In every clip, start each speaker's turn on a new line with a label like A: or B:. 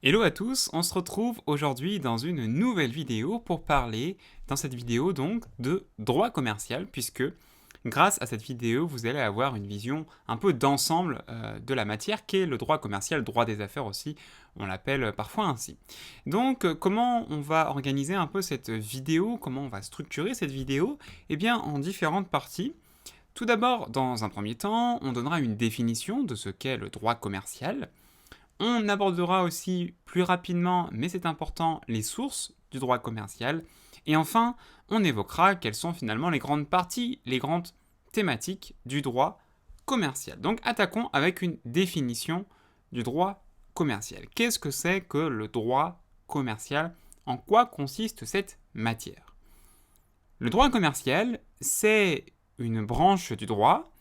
A: Hello à tous, on se retrouve aujourd'hui dans une nouvelle vidéo pour parler, dans cette vidéo donc, de droit commercial, puisque grâce à cette vidéo, vous allez avoir une vision un peu d'ensemble de la matière qu'est le droit commercial, droit des affaires aussi, on l'appelle parfois ainsi. Donc, comment on va organiser un peu cette vidéo, comment on va structurer cette vidéo? Eh bien, en différentes parties. Tout d'abord, dans un premier temps, on donnera une définition de ce qu'est le droit commercial. On abordera aussi plus rapidement, mais c'est important, les sources du droit commercial. Et enfin, on évoquera quelles sont finalement les grandes parties, les grandes thématiques du droit commercial. Donc attaquons avec une définition du droit commercial. Qu'est-ce que c'est que le droit commercial? En quoi consiste cette matière? Le droit commercial, c'est une branche du droit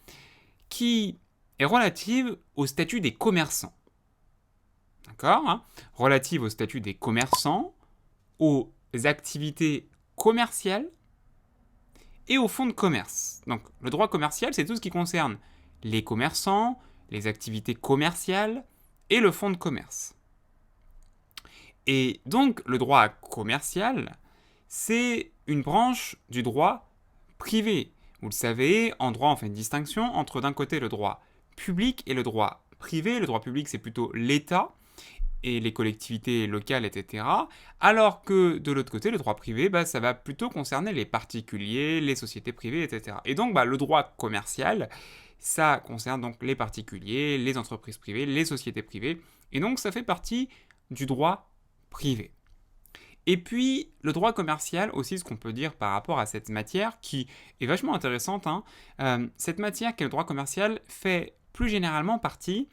A: qui est relative au statut des commerçants. D'accord, hein, relative au statut des commerçants, aux activités commerciales et aux fonds de commerce. Donc le droit commercial, c'est tout ce qui concerne les commerçants, les activités commerciales et le fonds de commerce. Et donc le droit commercial, c'est une branche du droit privé. Vous le savez, en droit, on fait une distinction entre d'un côté le droit public et le droit privé. Le droit public, c'est plutôt l'État et les collectivités locales, etc. Alors que de l'autre côté, le droit privé, ça va plutôt concerner les particuliers, les sociétés privées, etc. Et donc, le droit commercial, ça concerne donc les particuliers, les entreprises privées, les sociétés privées, et donc ça fait partie du droit privé. Et puis, le droit commercial aussi, ce qu'on peut dire par rapport à cette matière, qui est vachement intéressante, cette matière qui est le droit commercial fait plus généralement partie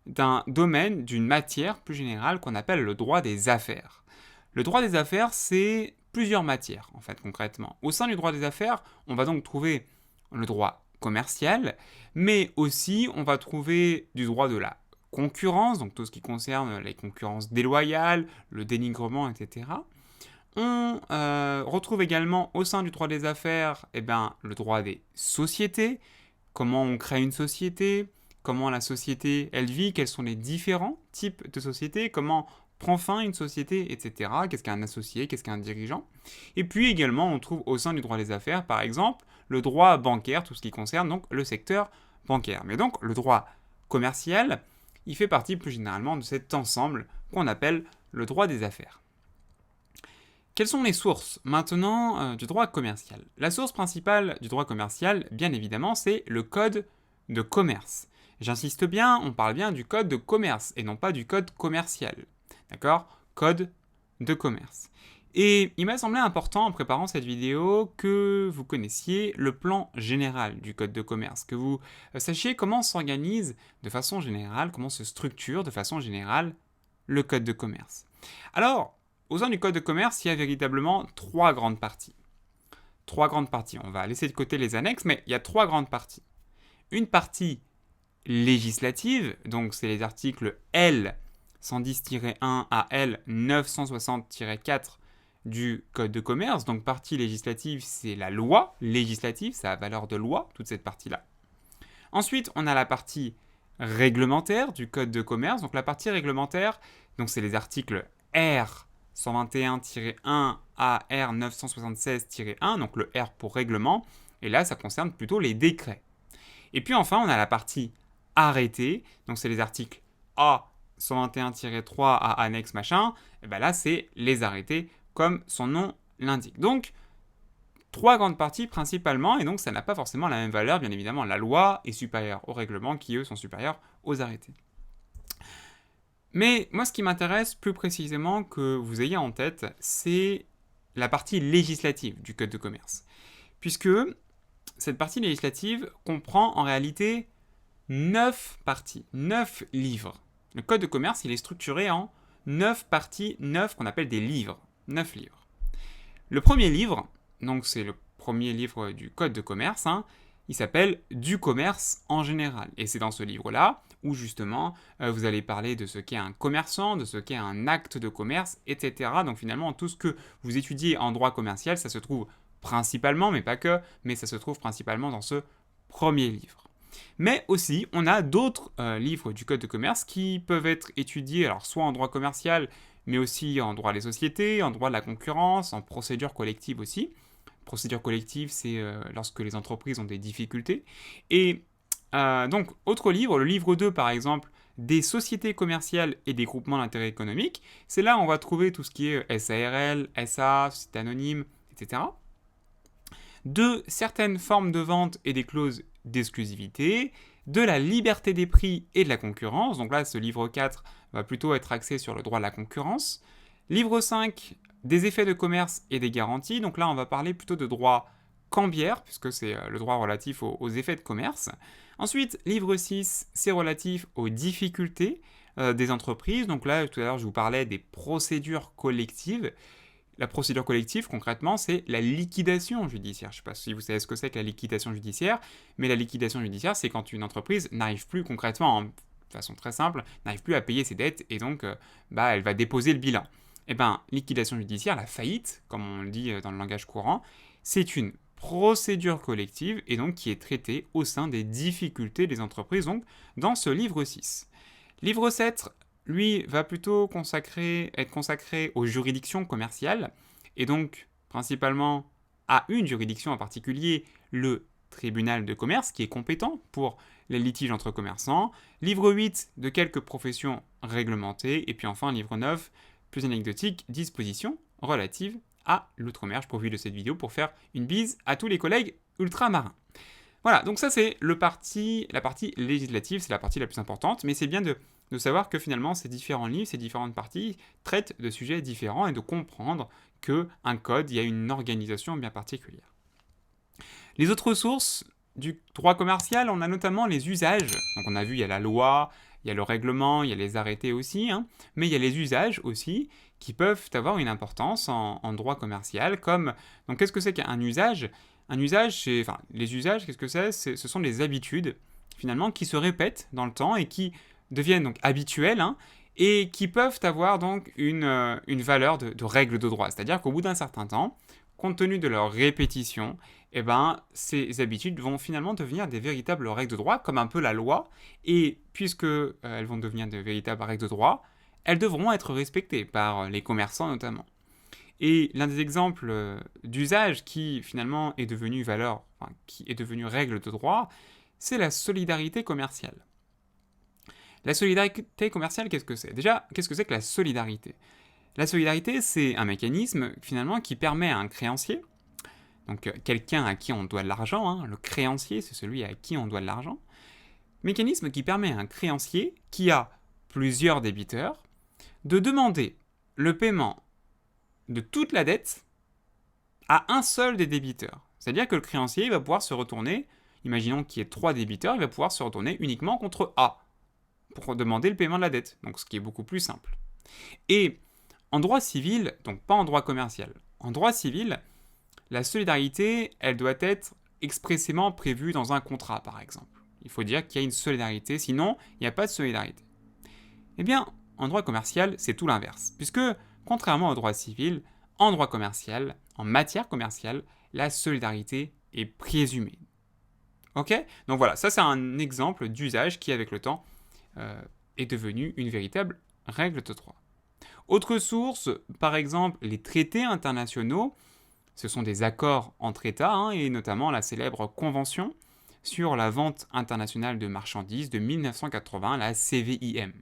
A: d'un domaine, d'une matière plus générale qu'on appelle le droit des affaires. Le droit des affaires, c'est plusieurs matières, en fait, concrètement. Au sein du droit des affaires, on va donc trouver le droit commercial, mais aussi on va trouver du droit de la concurrence, donc tout ce qui concerne les concurrences déloyales, le dénigrement, etc. On retrouve également au sein du droit des affaires le droit des sociétés, comment on crée une société, comment la société elle vit, quels sont les différents types de sociétés, comment prend fin une société, etc. Qu'est-ce qu'un associé, qu'est-ce qu'un dirigeant. Et puis également, on trouve au sein du droit des affaires, par exemple, le droit bancaire, tout ce qui concerne donc le secteur bancaire. Mais donc, le droit commercial, il fait partie plus généralement de cet ensemble qu'on appelle le droit des affaires. Quelles sont les sources maintenant du droit commercial? La source principale du droit commercial, bien évidemment, c'est le code de commerce. J'insiste bien, on parle bien du code de commerce et non pas du code commercial. D'accord? Code de commerce. Et il m'a semblé important en préparant cette vidéo que vous connaissiez le plan général du code de commerce, que vous sachiez comment s'organise de façon générale, comment se structure de façon générale le code de commerce. Alors, au sein du code de commerce, il y a véritablement trois grandes parties. Trois grandes parties. On va laisser de côté les annexes, mais il y a trois grandes parties. Une partie législative, donc c'est les articles L 110-1 à L 960-4 du Code de commerce. Donc partie législative, c'est la loi législative, ça a valeur de loi, toute cette partie-là. Ensuite, on a la partie réglementaire du Code de commerce. Donc la partie réglementaire, donc c'est les articles R 121-1 à R 976-1, donc le R pour règlement, et là ça concerne plutôt les décrets. Et puis enfin, on a la partie arrêté, donc c'est les articles A 121-3 à annexe machin, et là c'est les arrêtés comme son nom l'indique. Donc, trois grandes parties principalement, et donc ça n'a pas forcément la même valeur, bien évidemment, la loi est supérieure aux règlements qui eux sont supérieurs aux arrêtés. Mais moi ce qui m'intéresse plus précisément que vous ayez en tête, c'est la partie législative du Code de commerce. Puisque cette partie législative comprend en réalité 9 parties, 9 livres. Le Code de commerce, il est structuré en 9 parties, 9 qu'on appelle des livres. 9 livres. Le premier livre, donc c'est le premier livre du Code de commerce, il s'appelle Du commerce en général. Et c'est dans ce livre-là où justement vous allez parler de ce qu'est un commerçant, de ce qu'est un acte de commerce, etc. Donc finalement, tout ce que vous étudiez en droit commercial, ça se trouve principalement, mais pas que, mais ça se trouve principalement dans ce premier livre. Mais aussi, on a d'autres livres du Code de commerce qui peuvent être étudiés, alors soit en droit commercial, mais aussi en droit des sociétés, en droit de la concurrence, en procédure collective aussi. Procédure collective, c'est lorsque les entreprises ont des difficultés. Et donc, autre livre, le livre 2 par exemple, des sociétés commerciales et des groupements d'intérêt économique. C'est là où on va trouver tout ce qui est SARL, SA, société anonyme, etc. De certaines formes de vente et des clauses d'exclusivité, de la liberté des prix et de la concurrence. Donc là, ce livre 4 va plutôt être axé sur le droit de la concurrence. Livre 5, des effets de commerce et des garanties. Donc là, on va parler plutôt de droit cambiaire, puisque c'est le droit relatif aux effets de commerce. Ensuite, livre 6, c'est relatif aux difficultés des entreprises. Donc là, tout à l'heure, je vous parlais des procédures collectives. La procédure collective, concrètement, c'est la liquidation judiciaire. Je ne sais pas si vous savez ce que c'est que la liquidation judiciaire, mais la liquidation judiciaire, c'est quand une entreprise n'arrive plus concrètement, de façon très simple, n'arrive plus à payer ses dettes et donc elle va déposer le bilan. Eh bien, liquidation judiciaire, la faillite, comme on le dit dans le langage courant, c'est une procédure collective et donc qui est traitée au sein des difficultés des entreprises, donc dans ce livre 6. Livre 7, lui, va plutôt être consacré aux juridictions commerciales, et donc principalement à une juridiction en particulier, le tribunal de commerce, qui est compétent pour les litiges entre commerçants. Livre 8, de quelques professions réglementées, et puis enfin, livre 9, plus anecdotique, dispositions relatives à l'outre-mer. Je profite de cette vidéo pour faire une bise à tous les collègues ultramarins. Voilà, donc ça c'est la partie législative, c'est la partie la plus importante, mais c'est bien de savoir que finalement ces différents livres, ces différentes parties traitent de sujets différents et de comprendre qu'un code, il y a une organisation bien particulière. Les autres sources du droit commercial, on a notamment les usages. Donc on a vu, il y a la loi, il y a le règlement, il y a les arrêtés aussi, mais il y a les usages aussi qui peuvent avoir une importance en droit commercial, comme... Donc qu'est-ce que c'est qu'un usage ? Un usage, les usages, qu'est-ce que c'est ? Ce sont des habitudes, finalement, qui se répètent dans le temps et qui deviennent donc habituelles, et qui peuvent avoir donc une valeur de règle de droit. C'est-à-dire qu'au bout d'un certain temps, compte tenu de leur répétition, ces habitudes vont finalement devenir des véritables règles de droit, comme un peu la loi, et puisque elles vont devenir de véritables règles de droit, elles devront être respectées par les commerçants notamment. Et l'un des exemples d'usage qui finalement est devenu qui est devenu règle de droit, c'est la solidarité commerciale. La solidarité commerciale, qu'est-ce que c'est ? Déjà, qu'est-ce que c'est que la solidarité ? La solidarité, c'est un mécanisme finalement qui permet à un créancier, donc quelqu'un à qui on doit de l'argent, le créancier, c'est celui à qui on doit de l'argent, mécanisme qui permet à un créancier qui a plusieurs débiteurs de demander le paiement de toute la dette à un seul des débiteurs. C'est-à-dire que le créancier va pouvoir se retourner, imaginons qu'il y ait 3 débiteurs, il va pouvoir se retourner uniquement contre A pour demander le paiement de la dette, donc ce qui est beaucoup plus simple. Et en droit civil, donc pas en droit commercial, en droit civil, la solidarité, elle doit être expressément prévue dans un contrat, par exemple. Il faut dire qu'il y a une solidarité, sinon il n'y a pas de solidarité. Eh bien, en droit commercial, c'est tout l'inverse, puisque contrairement au droit civil, en droit commercial, en matière commerciale, la solidarité est présumée. Ok ? Donc voilà, ça c'est un exemple d'usage qui, avec le temps, est devenu une véritable règle de droit. Autre source, par exemple, les traités internationaux, ce sont des accords entre États, et notamment la célèbre Convention sur la vente internationale de marchandises de 1980, la CVIM.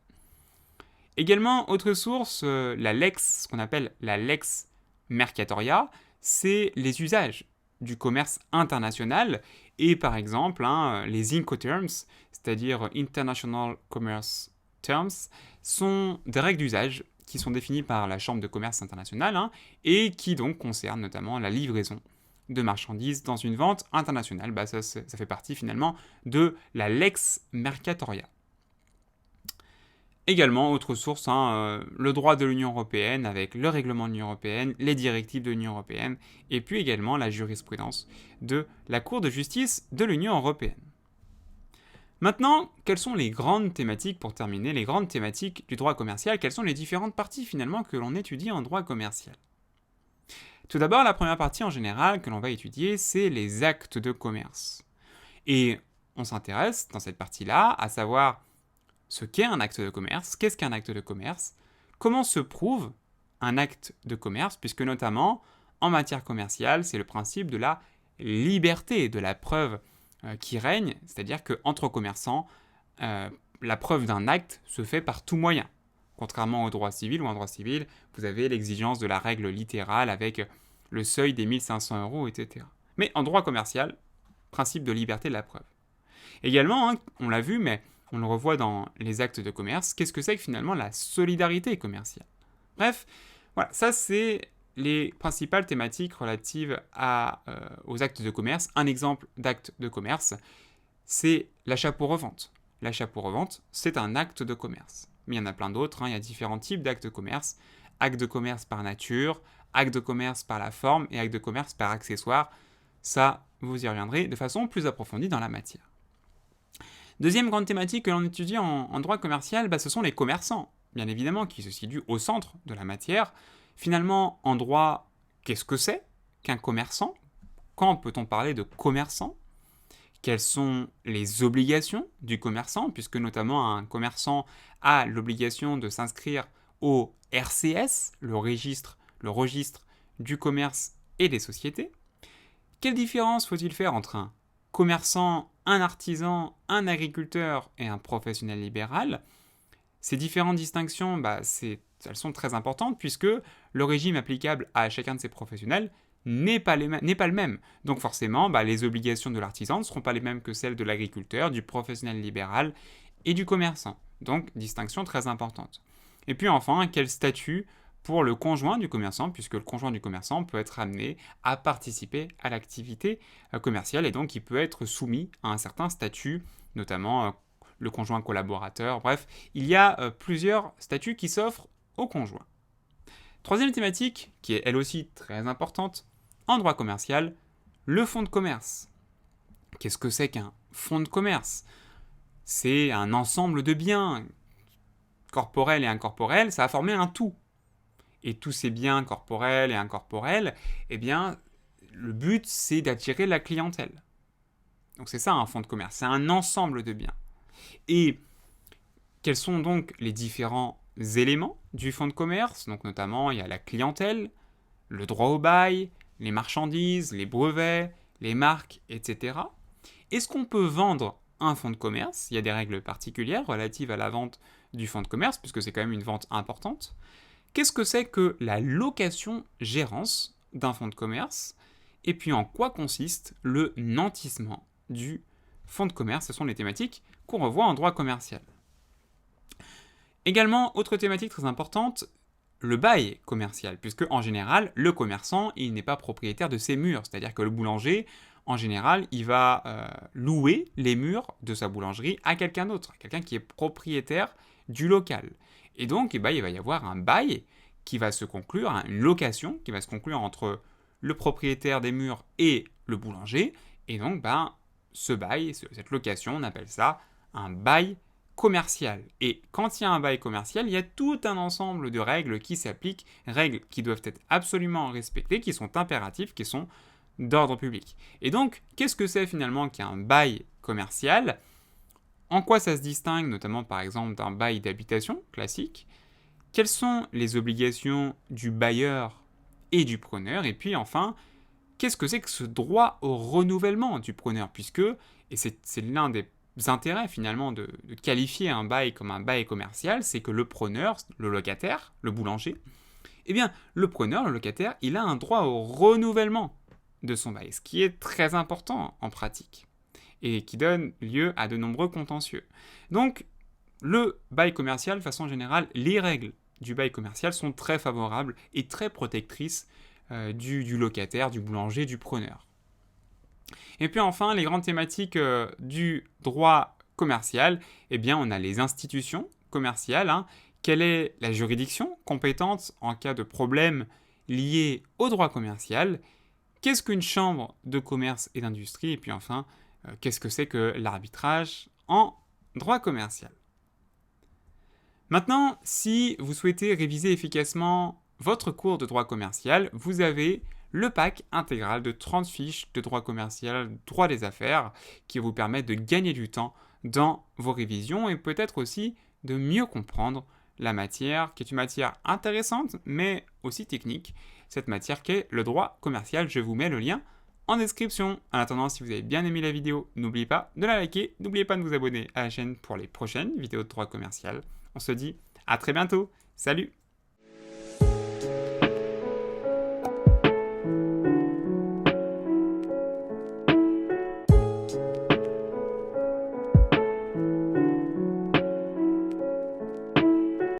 A: Également, autre source, ce qu'on appelle la Lex Mercatoria, c'est les usages du commerce international et par exemple les Incoterms, c'est-à-dire International Commerce Terms, sont des règles d'usage qui sont définies par la Chambre de commerce internationale et qui donc concernent notamment la livraison de marchandises dans une vente internationale. Ça fait partie finalement de la Lex Mercatoria. Également, autre source, le droit de l'Union européenne avec le règlement de l'Union européenne, les directives de l'Union européenne, et puis également la jurisprudence de la Cour de justice de l'Union européenne. Maintenant, quelles sont les grandes thématiques, pour terminer, les grandes thématiques du droit commercial ? Quelles sont les différentes parties finalement que l'on étudie en droit commercial ? Tout d'abord, la première partie en général que l'on va étudier, c'est les actes de commerce. Et on s'intéresse dans cette partie-là à savoir ce qu'est un acte de commerce, qu'est-ce qu'un acte de commerce, comment se prouve un acte de commerce, puisque notamment en matière commerciale, c'est le principe de la liberté de la preuve qui règne, c'est-à-dire qu'entre commerçants, la preuve d'un acte se fait par tout moyen. Contrairement au droit civil, où en droit civil, vous avez l'exigence de la règle littérale avec le seuil des 1500 €, etc. Mais en droit commercial, principe de liberté de la preuve. Également, on l'a vu, mais on le revoit dans les actes de commerce, qu'est-ce que c'est que finalement la solidarité commerciale? Bref, voilà, ça c'est les principales thématiques relatives aux actes de commerce. Un exemple d'acte de commerce, c'est l'achat pour revente. L'achat pour revente, c'est un acte de commerce. Mais il y en a plein d'autres, il y a différents types d'actes de commerce. Acte de commerce par nature, acte de commerce par la forme et acte de commerce par accessoire. Ça, vous y reviendrez de façon plus approfondie dans la matière. Deuxième grande thématique que l'on étudie en droit commercial, ce sont les commerçants, bien évidemment, qui se situent au centre de la matière. Finalement, en droit, qu'est-ce que c'est qu'un commerçant? Quand peut-on parler de commerçant? Quelles sont les obligations du commerçant, puisque notamment un commerçant a l'obligation de s'inscrire au RCS, le registre du commerce et des sociétés. Quelle différence faut-il faire entre un commerçant, un artisan, un agriculteur et un professionnel libéral? Ces différentes distinctions, elles sont très importantes puisque le régime applicable à chacun de ces professionnels n'est pas le même. Donc forcément, les obligations de l'artisan ne seront pas les mêmes que celles de l'agriculteur, du professionnel libéral et du commerçant. Donc distinction très importante. Et puis enfin, quel statut pour le conjoint du commerçant, puisque le conjoint du commerçant peut être amené à participer à l'activité commerciale et donc il peut être soumis à un certain statut, notamment le conjoint collaborateur. Bref, il y a plusieurs statuts qui s'offrent aux conjoints. Troisième thématique, qui est elle aussi très importante, en droit commercial, le fonds de commerce. Qu'est-ce que c'est qu'un fonds de commerce? C'est un ensemble de biens, corporels et incorporels, ça a formé un tout. Et tous ces biens corporels et incorporels, le but, c'est d'attirer la clientèle. Donc c'est ça un fonds de commerce, c'est un ensemble de biens. Et quels sont donc les différents éléments du fonds de commerce? Donc notamment, il y a la clientèle, le droit au bail, les marchandises, les brevets, les marques, etc. Est-ce qu'on peut vendre un fonds de commerce? Il y a des règles particulières relatives à la vente du fonds de commerce, puisque c'est quand même une vente importante. Qu'est-ce que c'est que la location-gérance d'un fonds de commerce? Et puis en quoi consiste le nantissement du fonds de commerce? Ce sont les thématiques qu'on revoit en droit commercial. Également, autre thématique très importante, le bail commercial, puisque en général, le commerçant, il n'est pas propriétaire de ses murs, c'est-à-dire que le boulanger, en général, il va louer les murs de sa boulangerie à quelqu'un d'autre, à quelqu'un qui est propriétaire du local. Et donc, il va y avoir un bail qui va se conclure, une location qui va se conclure entre le propriétaire des murs et le boulanger. Et donc, ce bail, cette location, on appelle ça un bail commercial. Et quand il y a un bail commercial, il y a tout un ensemble de règles qui s'appliquent, règles qui doivent être absolument respectées, qui sont impératives, qui sont d'ordre public. Et donc, qu'est-ce que c'est finalement qu'un bail commercial? En quoi ça se distingue, notamment par exemple d'un bail d'habitation classique? Quelles sont les obligations du bailleur et du preneur? Et puis enfin, qu'est-ce que c'est que ce droit au renouvellement du preneur? Puisque, et c'est l'un des intérêts finalement de qualifier un bail comme un bail commercial, c'est que le preneur, le locataire, le boulanger, le preneur, le locataire, il a un droit au renouvellement de son bail, ce qui est très important en pratique et qui donne lieu à de nombreux contentieux. Donc, le bail commercial, de façon générale, les règles du bail commercial sont très favorables et très protectrices du locataire, du boulanger, du preneur. Et puis enfin, les grandes thématiques du droit commercial, on a les institutions commerciales. Quelle est la juridiction compétente en cas de problème lié au droit commercial? Qu'est-ce qu'une chambre de commerce et d'industrie? Et puis enfin, qu'est-ce que c'est que l'arbitrage en droit commercial? Maintenant, si vous souhaitez réviser efficacement votre cours de droit commercial, vous avez le pack intégral de 30 fiches de droit commercial, droit des affaires, qui vous permettent de gagner du temps dans vos révisions et peut-être aussi de mieux comprendre la matière, qui est une matière intéressante, mais aussi technique. Cette matière qu'est le droit commercial, je vous mets le lien en description. En attendant, si vous avez bien aimé la vidéo, n'oubliez pas de la liker, n'oubliez pas de vous abonner à la chaîne pour les prochaines vidéos de droit commercial. On se dit à très bientôt, salut!